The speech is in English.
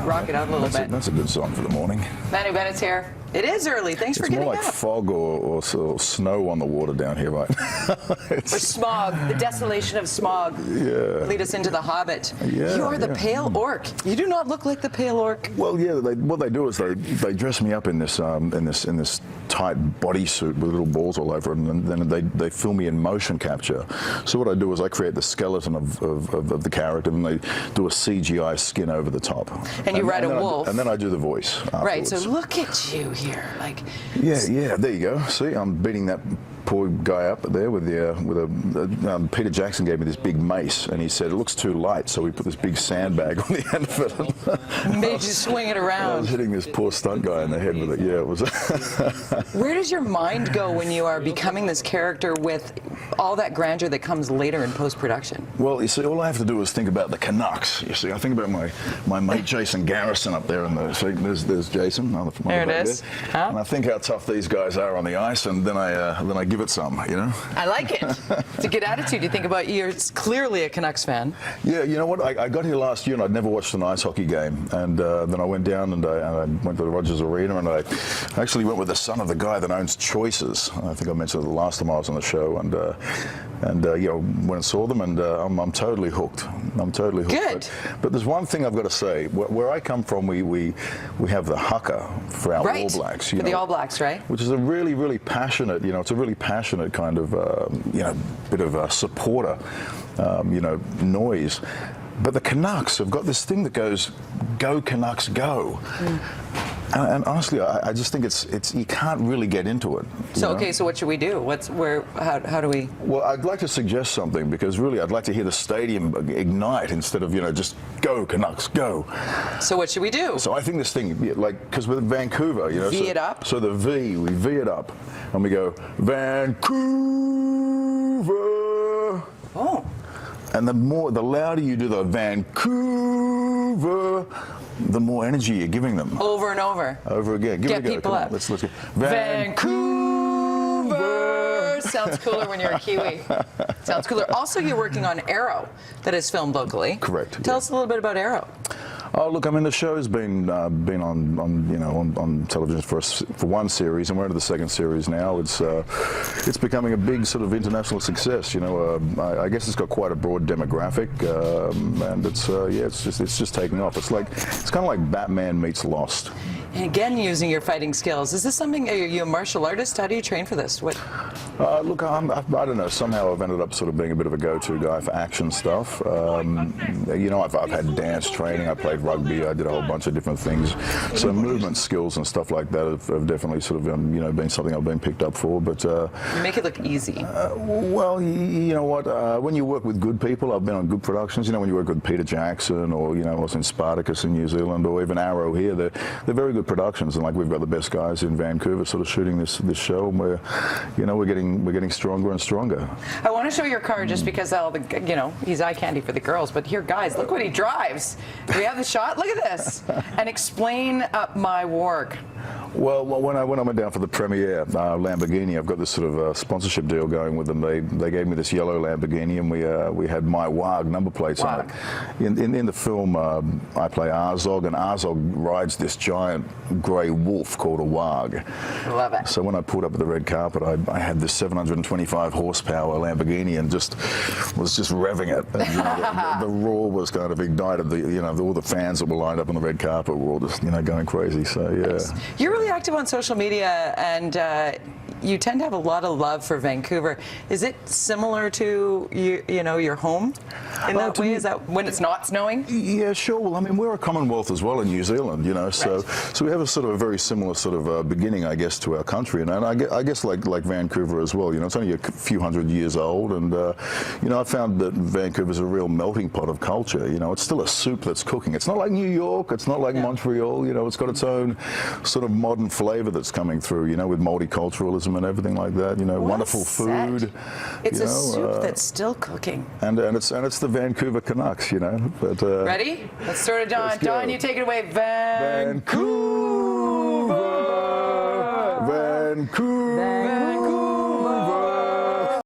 rock it out a little bit. That's a good song for the morning. Manu Bennett's here. It is early. Thanks for getting up. It's more like fog or sort of snow on the water down here, right? Or smog, the desolation of smog. Yeah. Lead us into the Hobbit. Yeah, You are the Pale Orc. You do not look like the Pale Orc. Well, yeah. What they do is they dress me up in this tight bodysuit with little balls all over it, and then they film me in motion capture. So what I do is I create the skeleton of the character, and they do a CGI skin over the top. And you ride a wolf. And then I do the voice afterwards. Right. So look at you here, Yeah. There you go. See, I'm beating that poor guy up there with Peter Jackson gave me this big mace, and he said it looks too light, so we put this big sandbag on the end of it. Made you swing it around. I was hitting this poor stunt guy in the head with it. Yeah, it was. Where does your mind go when you are becoming this character with all that grandeur that comes later in post-production? Well, you see, all I have to do is think about the Canucks. You see, I think about my mate Jason Garrison up there, and there's Jason. There it is. Huh? And I think how tough these guys are on the ice, and then I give it some, you know. I like it. It's a good attitude. You think about you're clearly a Canucks fan. Yeah, you know what? I got here last year and I'd never watched an ice hockey game, and then I went down and I went to the Rogers Arena, and I actually went with the son of the guy that owns Choices. I think I mentioned it the last time I was on the show, and you know, went and saw them, and I'm totally hooked. I'm totally hooked. Good. But there's one thing I've got to say. Where I come from, we have the haka for our All Blacks. For the All Blacks, right? Which is a really passionate, you know, it's a really passionate kind of, you know, bit of a supporter, you know, noise. But the Canucks have got this thing that goes, "Go Canucks, go." And honestly, I just think it's you can't really get into it. So okay, so what should we do? How do we? Well, I'd like to suggest something, because really I'd like to hear the stadium ignite instead of, you know, just "Go Canucks, go." So what should we do? So I think this thing, like, because with Vancouver, you know, V it up. So the V, we V it up, and we go Vancouver. Oh. And the louder you do the Vancouver, the more energy you're giving them. Over and over. Over again. Get people up. Let's go. Vancouver. Sounds cooler when you're a Kiwi. Sounds cooler. Also, you're working on Arrow, that is filmed locally. Correct. Tell us a little bit about Arrow. Oh, look, I mean, the show's been on you know, on television for one series, and we're into the second series now. It's becoming a big sort of international success. You know, I guess it's got quite a broad demographic, and it's just taking off. It's kind of like Batman meets Lost. And again, using your fighting skills. Is this something? Are you a martial artist? How do you train for this? What? Look, I don't know. Somehow I've ended up sort of being a bit of a go-to guy for action stuff. You know, I've had dance training. I played rugby. I did a whole bunch of different things. So movement skills and stuff like that have definitely sort of you know, been something I've been picked up for. But you make it look easy. Well, you know what? When you work with good people, I've been on good productions. You know, when you work with Peter Jackson, or, you know, I was in Spartacus in New Zealand, or even Arrow here, they're very good productions, and like we've got the best guys in Vancouver sort of shooting this show, and we're getting stronger and stronger. I want to show your car just because all the, you know, he's eye candy for the girls, but here, guys, look what he drives. Do we have the shot? Look at this. And explain up my warg. Well, when I went down for the premiere, Lamborghini, I've got this sort of sponsorship deal going with them. They gave me this yellow Lamborghini, and we had my WAG number plates on it. In the film, I play Arzog, and Arzog rides this giant grey wolf called a WAG. Love it. So when I pulled up at the red carpet, I had this 725 horsepower Lamborghini, and was just revving it. And, you know, the roar was kind of ignited. All the fans that were lined up on the red carpet were all just, you know, going crazy. So yeah. Nice. You're really active on social media, and you tend to have a lot of love for Vancouver. Is it similar to you know, your home in that way? Is that when it's not snowing? Yeah, sure. Well, I mean, we're a Commonwealth as well in New Zealand, you know, so we have a sort of a very similar sort of beginning, I guess, to our country, and I guess like Vancouver as well. You know, it's only a few hundred years old, and you know, I found that Vancouver's a real melting pot of culture. You know, it's still a soup that's cooking. It's not like New York. It's not like Montreal. You know, it's got its own sort of modern flavor that's coming through. You know, with multiculturalism and everything like that. You know, wonderful food. It's a soup that's still cooking. And it's the Vancouver Canucks. You know, but ready? Let's start it, Don. Don, you take it away. Vancouver. Vancouver.